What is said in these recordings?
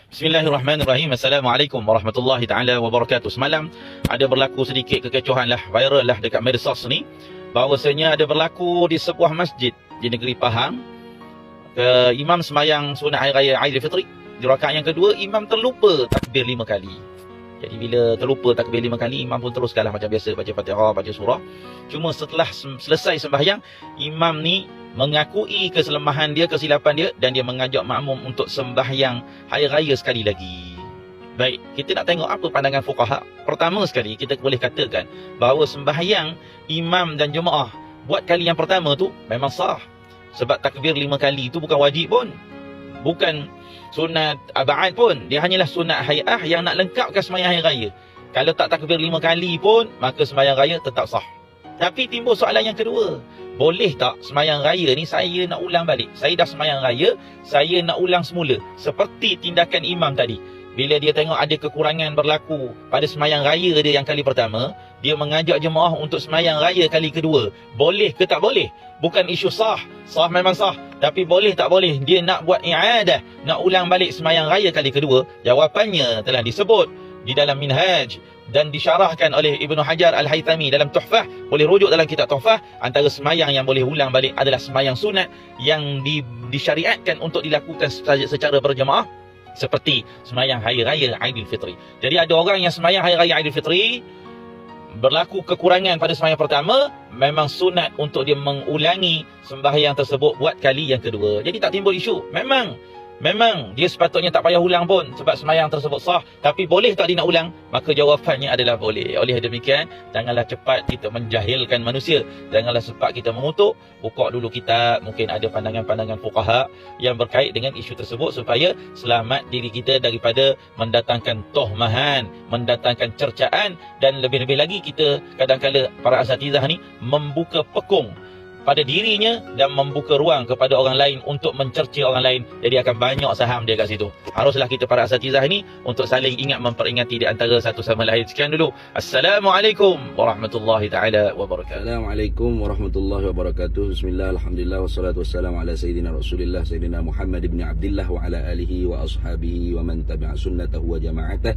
Bismillahirrahmanirrahim. Assalamualaikum warahmatullahi taala wabarakatuh. Semalam ada berlaku sedikit kekecohan lah, viral lah dekat medsos ni, bahawasanya ada berlaku di sebuah masjid di negeri Pahang. Imam semayang sunat hari raya Aidilfitri. Di rakaat yang kedua, imam terlupa takbir 5 kali. Jadi bila terlupa takbir 5 kali, imam pun teruskanlah macam biasa, baca Fatihah, baca surah. Cuma setelah selesai sembahyang, imam ni mengakui keselemahan dia, kesilapan dia, dan dia mengajak makmum untuk sembahyang hari raya sekali lagi. Baik, kita nak tengok apa pandangan fuqaha. Pertama sekali, kita boleh katakan bahawa sembahyang imam dan jemaah buat kali yang pertama tu memang sah. Sebab takbir 5 kali itu bukan wajib pun, bukan sunat abad pun. Dia hanyalah sunat hay'ah yang nak lengkapkan sembahyang hari raya. Kalau tak takbir 5 kali pun, maka sembahyang raya tetap sah. Tapi timbul soalan yang kedua, boleh tak sembahyang raya ni saya nak ulang balik? Saya dah sembahyang raya, saya nak ulang semula, seperti tindakan imam tadi. Bila dia tengok ada kekurangan berlaku pada sembahyang raya dia yang kali pertama, dia mengajak jemaah untuk sembahyang raya kali kedua. Boleh ke tak boleh? Bukan isu sah. Sah memang sah. Tapi boleh tak boleh? Dia nak buat i'adah, nak ulang balik sembahyang raya kali kedua. Jawapannya telah disebut di dalam Minhaj dan disyarahkan oleh Ibnu Hajar Al-Haytami dalam Tuhfah. Boleh rujuk dalam kitab Tuhfah. Antara sembahyang yang boleh ulang balik adalah sembahyang sunat yang disyariatkan untuk dilakukan secara berjemaah, seperti sembahyang hari raya Aidilfitri. Jadi ada orang yang sembahyang hari raya Aidilfitri, berlaku kekurangan pada sembahyang pertama, memang sunat untuk dia mengulangi sembahyang tersebut buat kali yang kedua. Jadi tak timbul isu. Memang dia sepatutnya tak payah ulang pun, sebab sembahyang tersebut sah. Tapi boleh tak dia nak ulang? Maka jawapannya adalah boleh. Oleh demikian, janganlah cepat kita menjahilkan manusia. Janganlah cepat kita mengutuk. Buka dulu kitab, mungkin ada pandangan-pandangan fuqaha yang berkait dengan isu tersebut, supaya selamat diri kita daripada mendatangkan tohmahan, mendatangkan cercaan. Dan lebih-lebih lagi, kita kadang-kadang para asatizah ni membuka pekung pada dirinya dan membuka ruang kepada orang lain untuk mencerca orang lain. Jadi akan banyak saham dia kat situ. Haruslah kita para asatizah ini untuk saling ingat memperingati di antara satu sama lain. Sekian dulu. Assalamualaikum warahmatullahi taala wabarakatuh. Assalamualaikum warahmatullahi wabarakatuh. Bismillah, alhamdulillah, wassalatu wassalamu ala sayyidina Rasulillah, sayyidina Muhammad ibn Abdillah wa ala alihi wa ashabihi wa man tabi'a sunnatahu wa jama'atah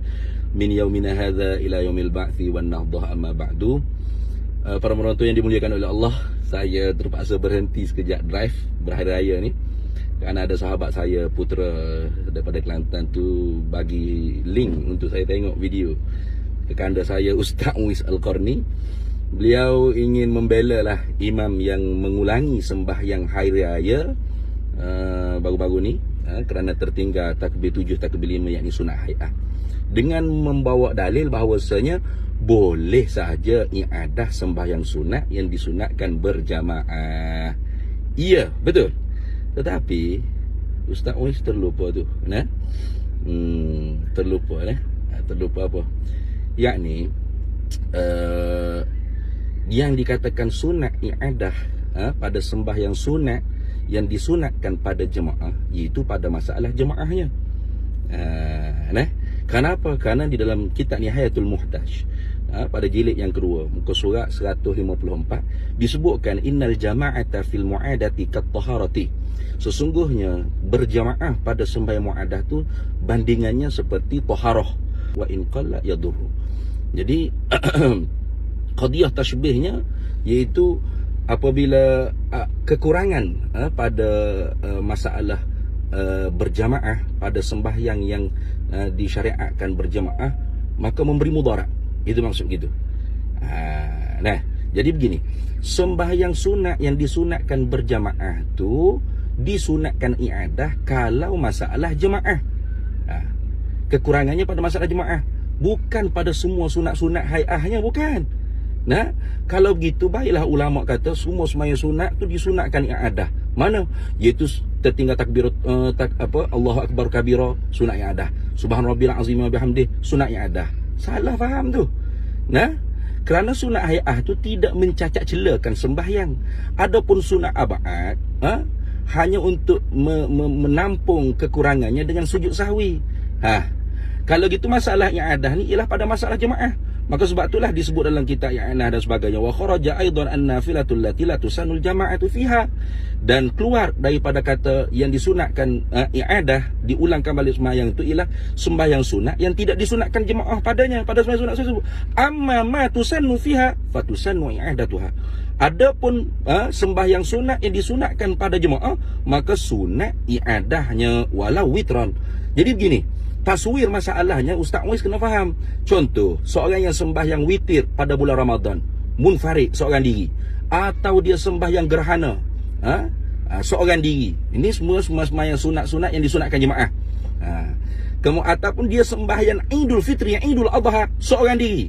min yaumina hadha ila yaumil ba'thi wan nahdah, amma ba'du. Para menonton yang dimuliakan oleh Allah, saya terpaksa berhenti sekejap drive berhari raya ni kerana ada sahabat saya, putera daripada Kelantan tu, bagi link untuk saya tengok video kekanda saya, Ustaz Muiz Al-Qarni. Beliau ingin membela lah imam yang mengulangi sembahyang hari raya baru-baru ni kerana tertinggal takbir 7, takbir 5 yakni sunat hay'ah, dengan membawa dalil bahawasanya boleh sahaja i'adah sembahyang sunat yang disunatkan berjamaah. Iya, betul. Tetapi Ustaz Muiz terlupa tu, nah. Terlupa terlupa apa? Yakni yang dikatakan sunat i'adah pada sembahyang sunat yang disunatkan pada jemaah, iaitu pada masalah jemaahnya. Kenapa? Kerana di dalam kitab Nihayatul Muhtaj pada jilid yang kedua, muka surat 154, disebutkan innal jama'ata fil mu'adati kat-taharati. Sesungguhnya berjamaah pada sembahyang mu'adah tu bandingannya seperti taharah, wa in qalla yadurru. Jadi qadiyah tashbihnya iaitu apabila kekurangan pada masalah berjamaah pada sembahyang yang disyariatkan berjamaah, maka memberi mudarat. Itu maksud gitu. Jadi begini, sembahyang sunat yang disunatkan berjamaah tu disunatkan i'adah kalau masalah jemaah. Kekurangannya pada masalah jemaah, bukan pada semua sunat-sunat hay'ahnya, bukan. Kalau begitu, baiklah ulama kata semua sembahyang sunat tu disunatkan i'adah. Mana? Iaitu tertinggal takbir Allahu akbar kabira, sunat i'adah. Subhanarabbil azim wa bihamdih, sunat i'adah. Salah faham tu. Kerana sunat hay'ah tu tidak mencacat celakan sembahyang. Adapun sunat abad hanya untuk menampung kekurangannya dengan sujud sahwi. Kalau gitu masalah i'adah ni ialah pada masalah jemaah. Maka sebab itulah disebut dalam kitab i'anah dan sebagainya, wa kharaja aidan an-nafilatul lati la tusanul jama'atu fiha, dan keluar daripada kata yang disunatkan i'adah, diulangkan balik sembahyang itu ialah sembahyang sunat yang tidak disunatkan jemaah padanya, pada sembahyang sunat tersebut. Amma ma tusannu fiha fatusannu i'adatuha. Adapun sembahyang sunat yang disunatkan pada jemaah, maka sunat i'adahnya walau witran. Jadi begini, taswir masalahnya Ustaz Muiz kena faham. Contoh, seorang yang sembahyang witir pada bulan Ramadan, munfarid, seorang diri, atau dia sembahyang gerhana, seorang diri. Ini semua sembahyang sunat-sunat yang disunatkan jemaah. Kemudian ataupun dia sembahyang Idul Fitri, Idul Adha, seorang diri.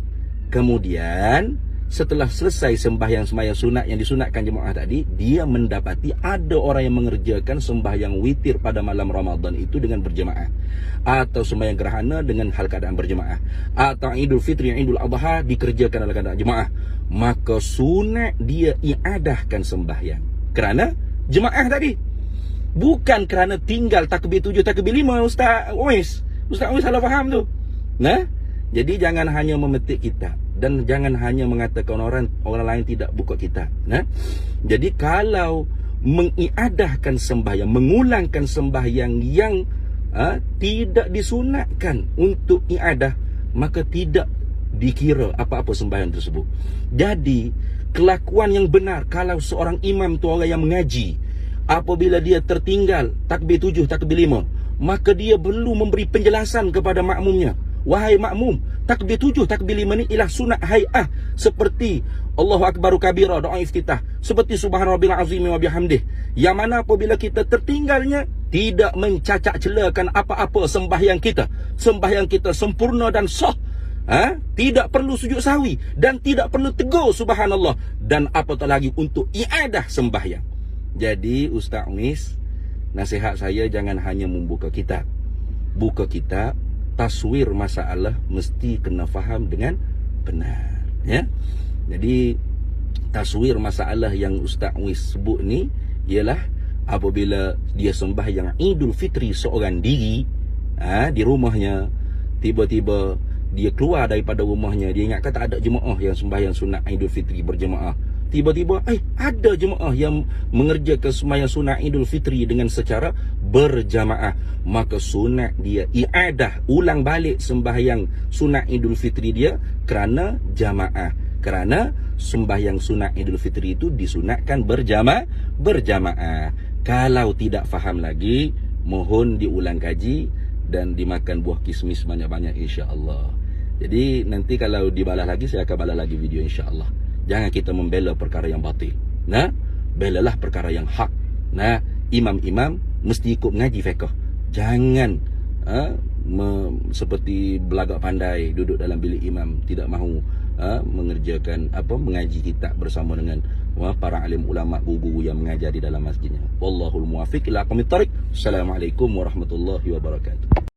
Kemudian setelah selesai sembahyang sunat yang disunatkan jemaah tadi, dia mendapati ada orang yang mengerjakan sembahyang witir pada malam Ramadan itu dengan berjemaah, atau sembahyang gerhana dengan hal keadaan berjemaah, atau Idul Fitri, Idul Adha dikerjakan dalam keadaan jemaah. Maka sunat dia i'adahkan sembahyang kerana jemaah tadi, bukan kerana tinggal takbir 7, takbir 5. Ustaz Muiz salah faham tu. Jadi jangan hanya memetik kitab, dan jangan hanya mengatakan orang lain tidak buka kitab. Jadi kalau mengiadahkan sembahyang, mengulangkan sembahyang yang tidak disunatkan untuk iadah, maka tidak dikira apa-apa sembahyang tersebut. Jadi kelakuan yang benar kalau seorang imam tu orang yang mengaji, apabila dia tertinggal takbir 7, takbir 5, maka dia perlu memberi penjelasan kepada makmumnya. Wahai makmum, takbir 7, takbir 5 ni ialah sunat hai'ah, seperti Allahu Akbaru kabira, doa iftitah, seperti Subhanarabbil azim wa bihamdih, yang mana apabila kita tertinggalnya tidak mencacak celakan apa-apa sembahyang kita. Sembahyang kita sempurna dan sah. Tidak perlu sujud sahwi dan tidak perlu tegur subhanallah, dan apatah lagi untuk iadah sembahyang. Jadi Ustaz Muiz, nasihat saya jangan hanya membuka kitab. Buka kitab, taswir masalah mesti kena faham dengan benar, ya. Jadi taswir masalah yang Ustaz Muiz sebut ni ialah apabila dia sembahyang Idul Fitri seorang diri di rumahnya, tiba-tiba dia keluar daripada rumahnya, dia ingatkan tak ada jemaah yang sembahyang sunat Idul Fitri berjemaah. Tiba-tiba ada jemaah yang mengerjakan sembahyang sunat Idul Fitri dengan secara berjamaah. Maka sunat dia i'adah, ulang balik sembahyang sunat Idul Fitri dia kerana jamaah. Kerana sembahyang sunat Idul Fitri itu disunatkan berjamaah. Kalau tidak faham lagi, mohon diulang kaji dan dimakan buah kismis banyak-banyak insya-Allah. Jadi nanti kalau dibalas lagi, saya akan balas lagi video insya-Allah. Jangan kita membela perkara yang batil. Belalah perkara yang hak. Imam-imam mesti ikut mengaji fiqh. Jangan seperti belagak pandai duduk dalam bilik imam, tidak mahu mengerjakan mengaji kitab bersama dengan para alim ulama, guru yang mengajar di dalam masjidnya. Wallahul muwaffiq ila aqwamit thariq. Assalamualaikum warahmatullahi wabarakatuh.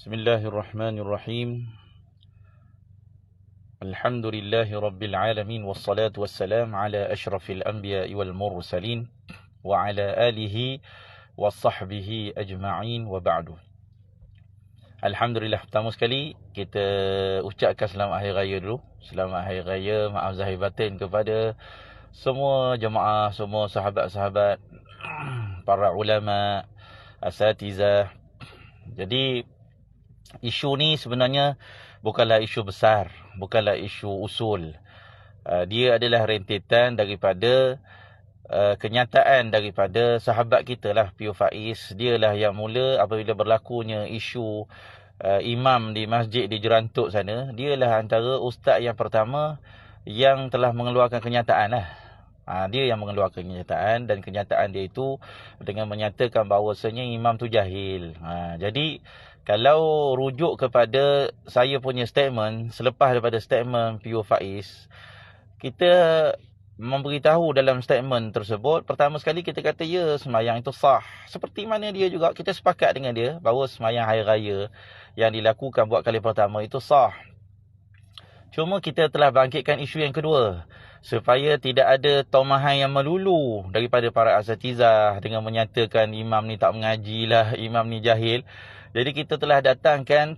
Bismillahirrahmanirrahim. Alhamdulillahi rabbil alamin, wassalatu wassalam ala asyrafil anbiya'i wal mursalin wa ala alihi wa sahbihi ajma'in wa ba'du. Alhamdulillah, pertama sekali kita ucapkan selamat hari raya dulu. Selamat hari raya, maaf zahir batin kepada semua jemaah, semua sahabat-sahabat, para ulama, asatizah. Jadi isu ni sebenarnya bukanlah isu besar, bukanlah isu usul. Dia adalah rentetan daripada kenyataan daripada sahabat kita lah, Pio Faiz. Dialah yang mula apabila berlakunya isu imam di masjid di Jerantuk sana. Dialah antara ustaz yang pertama yang telah mengeluarkan kenyataan lah. Dia yang mengeluarkan kenyataan, dan kenyataan dia itu dengan menyatakan bahawasanya imam tu jahil. Jadi kalau rujuk kepada saya punya statement selepas daripada statement Pio Faiz, kita memberitahu dalam statement tersebut, pertama sekali kita kata ya, sembahyang itu sah. Seperti mana dia juga, kita sepakat dengan dia bahawa sembahyang hari raya yang dilakukan buat kali pertama itu sah. Cuma kita telah bangkitkan isu yang kedua, supaya tidak ada tomahan yang melulu daripada para asatizah dengan menyatakan imam ni tak mengajilah, imam ni jahil. Jadi kita telah datangkan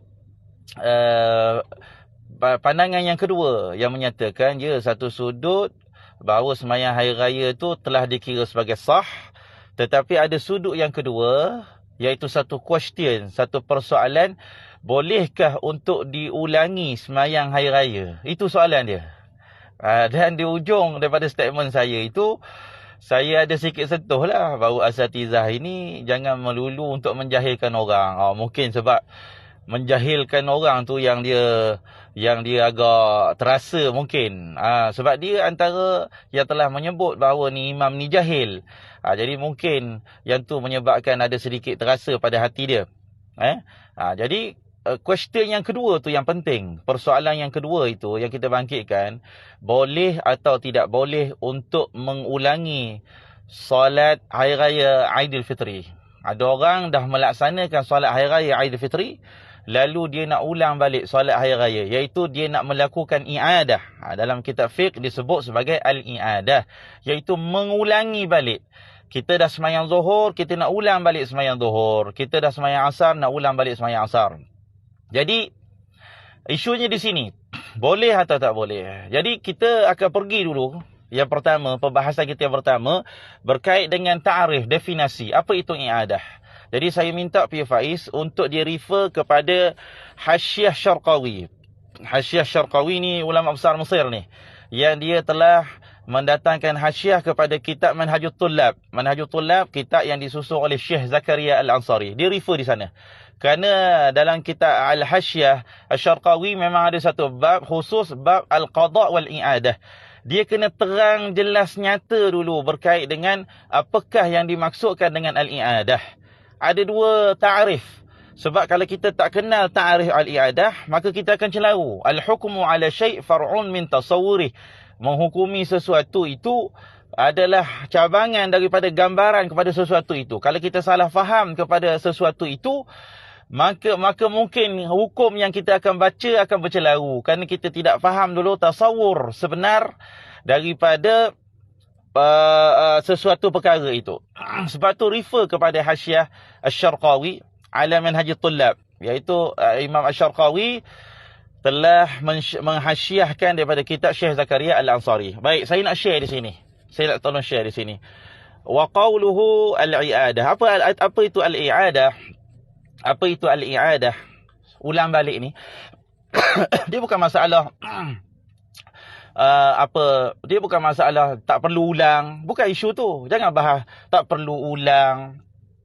pandangan yang kedua yang menyatakan satu sudut bahawa sembahyang hari raya tu telah dikira sebagai sah, tetapi ada sudut yang kedua, iaitu satu question, satu persoalan, bolehkah untuk diulangi sembahyang hari raya? Itu soalan dia. Dan di ujung daripada statement saya itu, saya ada sikit sentuh lah bahawa asatizah ini jangan melulu untuk menjahilkan orang. Mungkin sebab menjahilkan orang tu yang dia agak terasa mungkin. Sebab dia antara yang telah menyebut bahawa ni imam ni jahil. Jadi mungkin yang tu menyebabkan ada sedikit terasa pada hati dia. Jadi question yang kedua tu yang penting. Persoalan yang kedua itu yang kita bangkitkan, boleh atau tidak boleh untuk mengulangi solat hari raya Aidilfitri. Ada orang dah melaksanakan solat hari raya Aidilfitri, lalu dia nak ulang balik solat hari raya, iaitu dia nak melakukan i'adah. Dalam kitab fiqh disebut sebagai al-i'adah, iaitu mengulangi balik. Kita dah sembahyang zuhur, kita nak ulang balik sembahyang zuhur. Kita dah sembahyang asar, nak ulang balik sembahyang asar. Jadi isunya di sini, boleh atau tak boleh. Jadi kita akan pergi dulu. Yang pertama, pembahasan kita yang pertama berkait dengan ta'arif, definisi. Apa itu i'adah? Jadi saya minta Pir Faiz untuk dia refer kepada Hasyiah Syarqawi. Hasyiah Syarqawi ni ulama besar Mesir ni, yang dia telah mendatangkan hasyiah kepada kitab Manhajut Tullab. Manhajut Tullab, kitab yang disusun oleh Syekh Zakaria Al-Ansari. Dia refer di sana. Kerana dalam kitab Al-Hasyiah Syarqawi memang ada satu bab khusus, bab Al-Qadha' wal-I'adah. Dia kena terang jelas nyata dulu berkait dengan apakah yang dimaksudkan dengan al-i'adah. Ada dua ta'arif. Sebab kalau kita tak kenal ta'arif al-i'adah, maka kita akan celaru. Al-hukmu ala syai' far'un min tasawwurih. Menghukumi sesuatu itu adalah cabangan daripada gambaran kepada sesuatu itu. Kalau kita salah faham kepada sesuatu itu, maka mungkin hukum yang kita akan baca akan bercelaru, kerana kita tidak faham dulu tasawur sebenar daripada sesuatu perkara itu. Sebab tu refer kepada Hasyiah Asy-Syarqawi ala Manhajut Tullab, iaitu Imam Asy-Syarqawi telah menghasyiahkan daripada kitab Syekh Zakaria Al-Ansari. Baik, saya nak share di sini. Saya nak tolong share di sini. Wa qawluhu al-i'adah. Apa itu al-i'adah? Apa itu al-i'adah? Ulang balik ni. Dia bukan masalah dia bukan masalah tak perlu ulang. Bukan isu tu. Jangan bahas tak perlu ulang.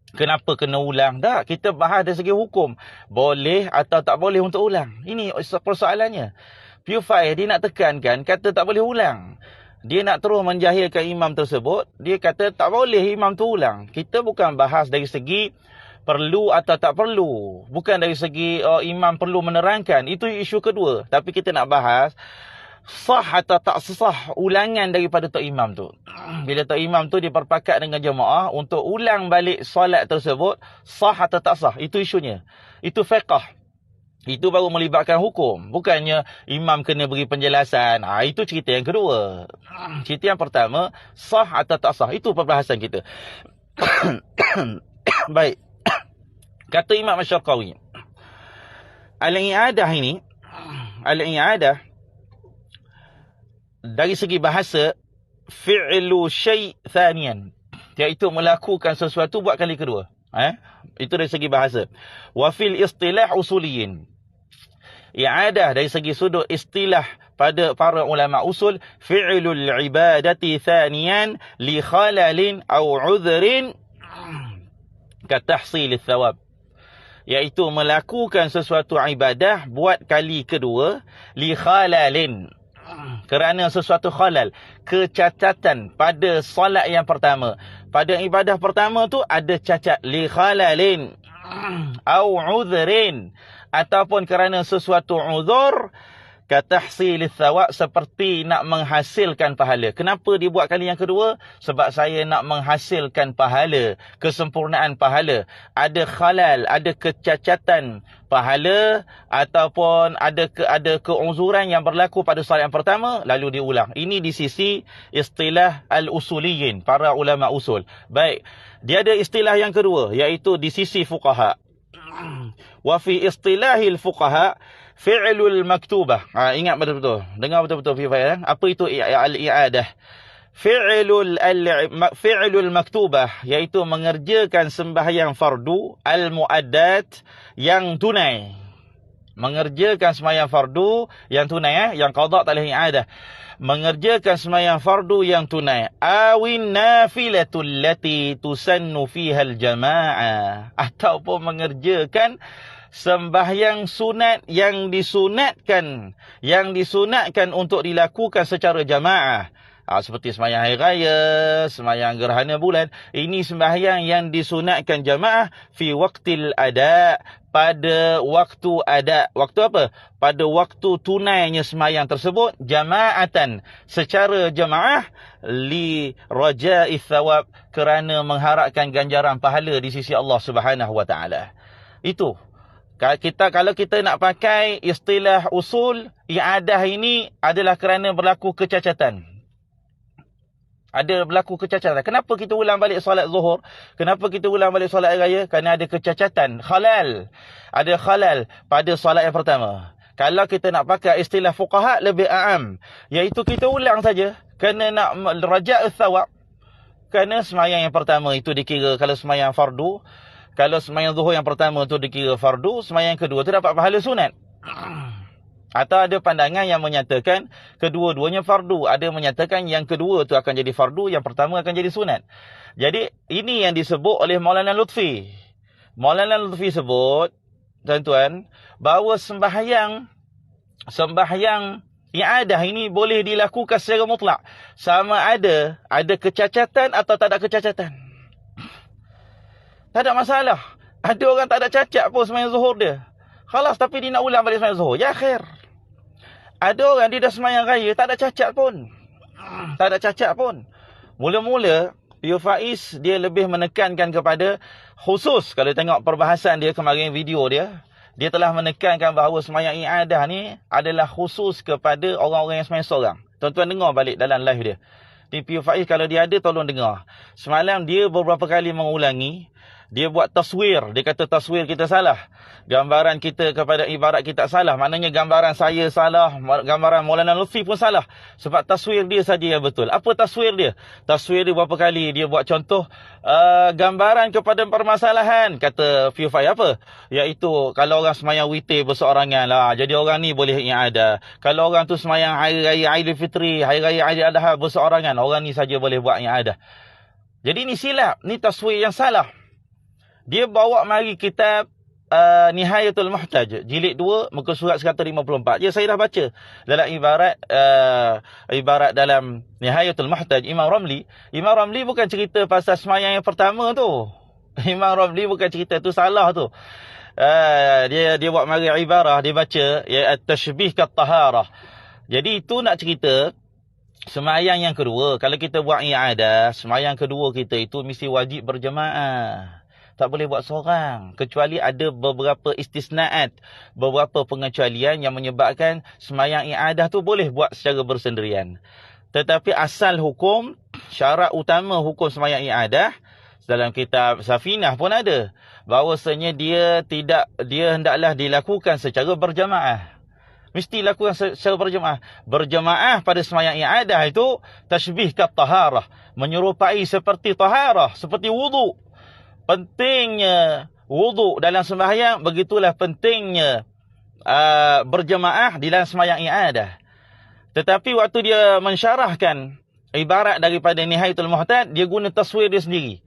Kenapa kena ulang? Tak, kita bahas dari segi hukum. Boleh atau tak boleh untuk ulang. Ini persoalannya. Pir Faiz dia nak tekankan kata tak boleh ulang. Dia nak terus menjahilkan imam tersebut. Dia kata tak boleh imam tu ulang. Kita bukan bahas dari segi perlu atau tak perlu. Bukan dari segi imam perlu menerangkan. Itu isu kedua. Tapi kita nak bahas sah atau tak sah ulangan daripada tok imam tu. Bila tok imam tu diperpakat dengan jemaah untuk ulang balik solat tersebut, sah atau tak sah, itu isunya. Itu fiqh. Itu baru melibatkan hukum. Bukannya imam kena beri penjelasan. Itu cerita yang kedua. Cerita yang pertama, sah atau tak sah. Itu perbahasan kita. Baik. Kata Imam Asy-Syarqawi, al-i'adah ini, al-i'adah dari segi bahasa, fi'lu syai' thaniyan, iaitu melakukan sesuatu buat kali kedua. Itu dari segi bahasa. Wa fil istilah usuliyin, i'adah dari segi sudut istilah pada para ulama usul, fi'lul ibadati thaniyan li khalalin aw udhrin ka tahsilith thawab, iaitu melakukan sesuatu ibadah buat kali kedua, li khalalin, kerana sesuatu khalal, kecacatan pada solat yang pertama. Pada ibadah pertama tu ada cacat, li khalalin au udhrin, ataupun kerana sesuatu uzur katahsilis thawab, seperti nak menghasilkan pahala. Kenapa dia buat kali yang kedua? Sebab saya nak menghasilkan pahala, kesempurnaan pahala. Ada khalal, ada kecacatan pahala, ataupun ada keuzuran yang berlaku pada solat yang pertama, lalu diulang. Ini di sisi istilah al-usuliyin, para ulama usul. Baik, dia ada istilah yang kedua, iaitu di sisi fuqaha. Wa fi istilahil fuqaha fi'lul maktubah. Ingat betul-betul. Dengar betul-betul Fifai. Apa itu al-i'adah? Fi'lul maktubah, iaitu mengerjakan sembahyang fardu al-muaddat, yang tunai. Mengerjakan sembahyang fardu yang tunai, yang qada tak boleh i'adah. Mengerjakan sembahyang fardu yang tunai. Awin nafilatul lati tusannu fiha al-jama'ah, ataupun mengerjakan sembahyang sunat yang disunatkan untuk dilakukan secara jamaah. Seperti sembahyang hari raya, sembahyang gerhana bulan. Ini sembahyang yang disunatkan jamaah fi waqtil ada, pada waktu ada. Waktu apa? Pada waktu tunainya sembahyang tersebut, jamaatan, secara jamaah, li raja'i thawab, kerana mengharapkan ganjaran pahala di sisi Allah Subhanahu wa taala. Itu. Kalau kita nak pakai istilah usul, i'adah ini adalah kerana berlaku kecacatan. Ada berlaku kecacatan. Kenapa kita ulang balik solat zuhur? Kenapa kita ulang balik solat raya? Kerana ada kecacatan, khalal. Ada khalal pada solat yang pertama. Kalau kita nak pakai istilah fuqaha, lebih a'am, iaitu kita ulang saja kerana nak raja' thawab. Kerana sembahyang yang pertama itu dikira, kalau sembahyang fardu, kalau sembahyang zuhur yang pertama itu dikira fardu, sembahyang kedua itu dapat pahala sunat. Atau ada pandangan yang menyatakan kedua-duanya fardu. Ada menyatakan yang kedua itu akan jadi fardu, yang pertama akan jadi sunat. Jadi ini yang disebut oleh Maulana Lutfi. Maulana Lutfi sebut, tuan-tuan, bahawa sembahyang i'adah ini boleh dilakukan secara mutlak. Sama ada kecacatan atau tak ada kecacatan. Tak ada masalah. Ada orang tak ada cacat pun sembahyang zuhur dia. Khalas, tapi dia nak ulang balik sembahyang zuhur. Ya khair. Ada orang dia dah sembahyang raya, tak ada cacat pun. Tak ada cacat pun. Mula-mula, Pio Faiz dia lebih menekankan kepada khusus. Kalau tengok perbahasan dia kemarin, video dia, dia telah menekankan bahawa sembahyang i'adah ni adalah khusus kepada orang-orang yang sembahyang seorang. Tuan-tuan dengar balik dalam live dia. Di Pio Faiz, kalau dia ada, tolong dengar. Semalam dia beberapa kali mengulangi. Dia buat taswir. Dia kata taswir kita salah. Gambaran kita kepada ibarat kita salah. Maknanya gambaran saya salah. Gambaran Maulana Lutfi pun salah. Sebab taswir dia saja yang betul. Apa taswir dia? Taswir dia berapa kali dia buat contoh. Gambaran kepada permasalahan. Kata Fiufai apa? Iaitu kalau orang semayang witir berseorangan lah. Jadi orang ni boleh i'adah. Kalau orang tu semayang hari raya Aidilfitri, hari raya Aidiladha berseorangan, orang ni saja boleh buat i'adah. Jadi ni silap. Ni taswir yang salah. Dia bawa mari kitab Nihayatul Muhtaj, jilid 2, muka surat 154. Ya, saya dah baca dalam ibarat dalam Nihayatul Muhtaj Imam Ramli bukan cerita pasal semayang yang pertama tu. Imam Ramli bukan cerita tu, salah tu. Dia buat mari ibarah, dia baca ya at-tashbih kat-taharah. Jadi itu nak cerita semayang yang kedua. Kalau kita buat i'adah, semayang kedua kita itu mesti wajib berjemaah. Tak boleh buat seorang. Kecuali ada beberapa istisnaat, beberapa pengecualian yang menyebabkan semayang i'adah tu boleh buat secara bersendirian. Tetapi asal hukum, syarat utama hukum semayang i'adah, dalam kitab Safinah pun ada. Bahawasanya dia hendaklah dilakukan secara berjamaah. Mesti lakukan secara berjamaah. Berjamaah pada semayang i'adah itu tashbih kat taharah. Menyerupai seperti taharah, seperti wuduk. Pentingnya wuduk dalam sembahyang, begitulah pentingnya berjemaah di dalam sembahyang i'adah. Tetapi waktu dia mensyarahkan ibarat daripada Nihayatul Muhtaj, dia guna taswir dia sendiri.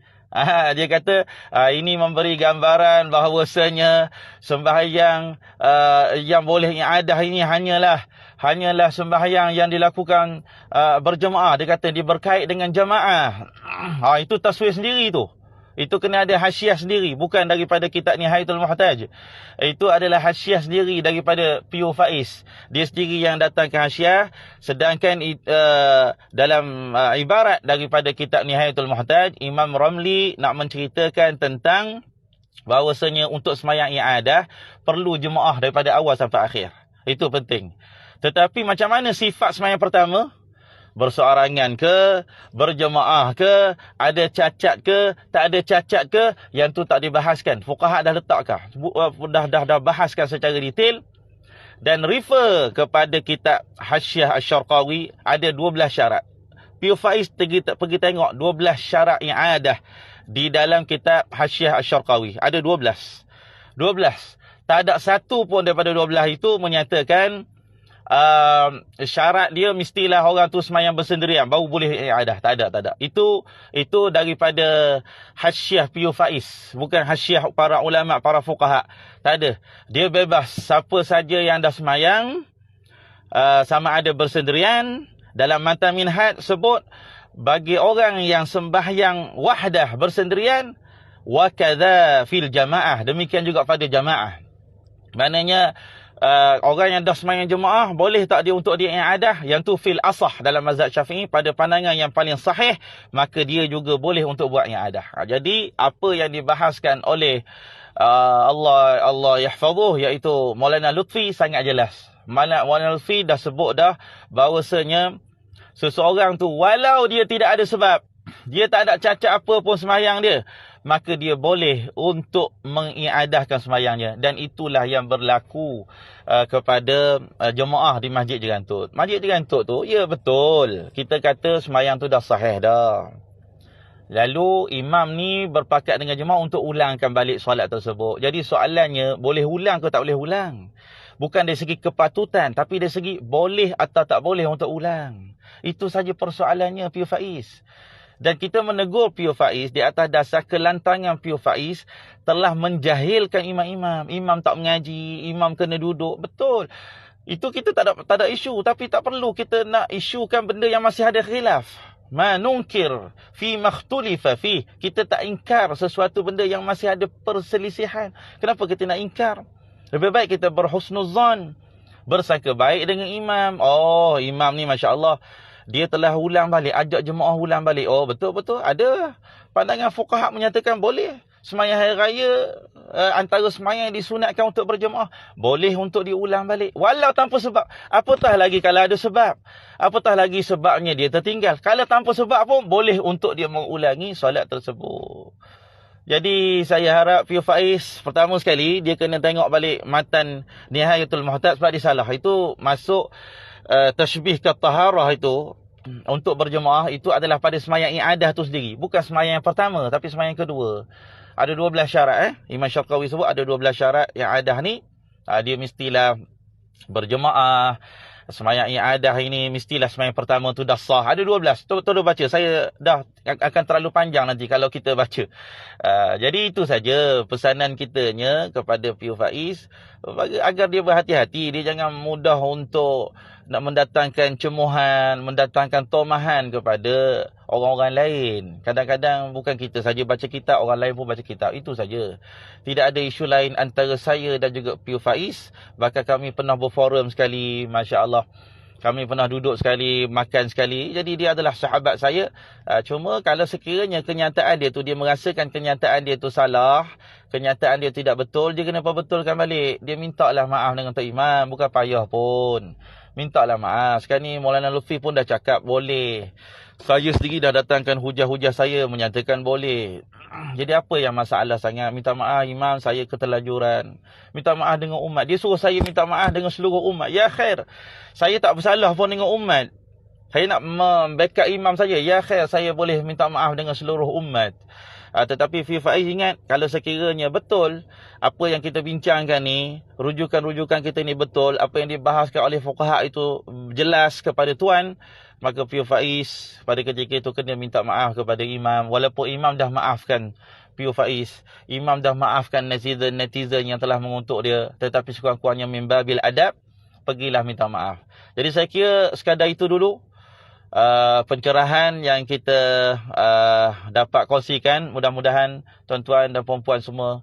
Dia kata ini memberi gambaran bahawasanya sembahyang yang boleh i'adah ini hanyalah sembahyang yang dilakukan berjemaah. Dia kata dia berkait dengan jamaah. Itu taswir sendiri tu. Itu kena ada hasyiah sendiri, bukan daripada kitab Nihayatul Muhtaj. Itu adalah hasyiah sendiri daripada Pio Faiz. Dia sendiri yang datangkan hasyiah, sedangkan dalam ibarat daripada kitab Nihayatul Muhtaj, Imam Ramli nak menceritakan tentang bahawasanya untuk sembahyang i'adah perlu jemaah daripada awal sampai akhir. Itu penting. Tetapi macam mana sifat sembahyang pertama? Berseorangan ke, berjemaah ke, ada cacat ke, tak ada cacat ke, yang tu tak dibahaskan. Fuqaha dah letakkan, dah bahaskan secara detail. Dan refer kepada kitab Hasyiah Asy-Syarqawi, ada 12 syarat. Pio Faiz pergi tengok 12 syarat yang ada di dalam kitab Hasyiah Asy-Syarqawi. Ada 12. Tak ada satu pun daripada 12 itu menyatakan syarat dia mestilah orang tu sembahyang bersendirian baru boleh i'adah. Tak ada. Itu daripada hasyiah Pio Faiz, bukan hasyiah para ulama, para fuqaha. Tak ada. Dia bebas, siapa saja yang dah sembahyang sama ada bersendirian. Dalam matan minhaj sebut bagi orang yang sembahyang wahdah bersendirian, wa kadza fil jamaah, demikian juga pada jamaah. Maknanya orang yang dah sembahyang jemaah, boleh tak dia untuk dia i'adah? Yang tu fil asah dalam mazhab Syafi'i, pada pandangan yang paling sahih, maka dia juga boleh untuk buat i'adah. Jadi apa yang dibahaskan oleh Allah yahfazuh, iaitu Maulana Lutfi, sangat jelas. Maulana Lutfi dah sebut dah bahawasanya seseorang tu walau dia tidak ada sebab, dia tak ada cacat apa pun sembahyang dia, maka dia boleh untuk mengiadahkan sembahyangnya. Dan itulah yang berlaku kepada jemaah di Masjid Jerantut. Masjid Jerantut tu, ya betul, kita kata sembahyang tu dah sahih dah. Lalu imam ni berpakat dengan jemaah untuk ulangkan balik solat tersebut. Jadi soalannya, boleh ulang ke tak boleh ulang? Bukan dari segi kepatutan, tapi dari segi boleh atau tak boleh untuk ulang. Itu saja persoalannya Pio Faiz. Dan kita menegur Pio Faiz di atas dasar kelantangan Pio Faiz telah menjahilkan imam-imam. Imam tak mengaji, imam kena duduk. Betul. Itu kita tak ada isu. Tapi tak perlu kita nak isukan benda yang masih ada khilaf. Ma nunkir fi makhtulifa fi. Kita tak ingkar sesuatu benda yang masih ada perselisihan. Kenapa kita nak ingkar? Lebih baik kita berhusnuzan, bersangka baik dengan imam. Oh, imam ni Masya Allah, dia telah ulang balik, ajak jemaah ulang balik. Oh, betul-betul ada pandangan fuqaha menyatakan boleh. Sembahyang hari raya, antara sembahyang yang disunatkan untuk berjemaah, boleh untuk diulang balik walau tanpa sebab. Apatah lagi kalau ada sebab, apatah lagi sebabnya dia tertinggal. Kalau tanpa sebab pun boleh untuk dia mengulangi solat tersebut. Jadi saya harap Pio Faiz, pertama sekali dia kena tengok balik matan Nihayatul Muhtaj, sebab dia salah. Itu masuk tashbih ke taharah itu untuk berjemaah, itu adalah pada sembahyang i'adah tu sendiri, bukan sembahyang yang pertama tapi sembahyang yang kedua. Ada 12 syarat. Imam Syarqawi sebut ada 12 syarat i'adah ni. Dia mestilah berjemaah. Sembahyang i'adah ini mestilah sembahyang pertama tu dah sah. Ada 12. Tolong baca. Saya dah akan terlalu panjang nanti kalau kita baca. Jadi itu saja pesanan kitanya kepada Pio Faiz, agar dia berhati-hati. Dia jangan mudah untuk nak mendatangkan cemuhan, mendatangkan tomahan kepada orang-orang lain. Kadang-kadang bukan kita saja baca kitab, orang lain pun baca kitab. Itu saja. Tidak ada isu lain antara saya dan juga Pio Faiz. Bahkan kami pernah berforum sekali, Masya Allah. Kami pernah duduk sekali, makan sekali. Jadi dia adalah sahabat saya. Cuma kalau sekiranya kenyataan dia tu, dia merasakan kenyataan dia tu salah, kenyataan dia tidak betul, dia kena perbetulkan balik. Dia mintalah maaf dengan Tok Imam. Bukan payah pun. Mintalah maaf. Sekarang ni Maulana Lutfi pun dah cakap boleh. Saya sendiri dah datangkan hujah-hujah saya menyatakan boleh. Jadi apa yang masalah sangat? Minta maaf imam, saya ketelajuran. Minta maaf dengan umat. Dia suruh saya minta maaf dengan seluruh umat. Ya khair. Saya tak bersalah pun dengan umat. Saya nak membackup imam saja. Ya khair, saya boleh minta maaf dengan seluruh umat. Tetapi Pio Faiz ingat, kalau sekiranya betul apa yang kita bincangkan ni, rujukan-rujukan kita ni betul, apa yang dibahaskan oleh fuqaha itu jelas kepada tuan, maka Pio Faiz pada ketika itu kena minta maaf kepada imam. Walaupun imam dah maafkan Pio Faiz, imam dah maafkan netizen yang telah mengutuk dia, tetapi sekurang-kurangnya min babil adab, pergilah minta maaf. Jadi saya kira sekadar itu dulu. pencerahan yang kita dapat kongsikan. Mudah-mudahan tuan-tuan dan puan-puan semua,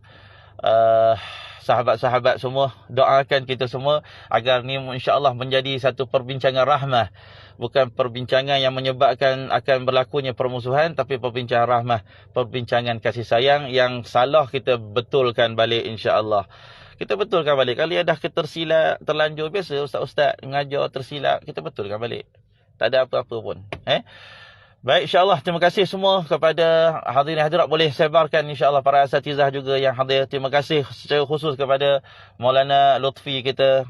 sahabat-sahabat semua, doakan kita semua agar ni insya-Allah menjadi satu perbincangan rahmah, bukan perbincangan yang menyebabkan akan berlakunya permusuhan, tapi perbincangan rahmah, perbincangan kasih sayang. Yang salah kita betulkan balik insya-Allah. Kita betulkan balik. Kalau dah ketersilap, terlanjur, biasa ustaz-ustaz ngajar tersilap, kita betulkan balik. Tak ada apa-apa pun. Baik, insya-Allah terima kasih semua kepada hadirin hadirat. Boleh sebarkan insya-Allah para asatizah juga yang hadir. Terima kasih secara khusus kepada Maulana Lutfi kita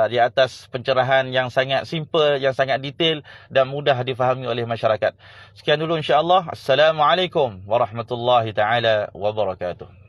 di atas pencerahan yang sangat simple, yang sangat detail dan mudah difahami oleh masyarakat. Sekian dulu insya-Allah. Assalamualaikum warahmatullahi taala wabarakatuh.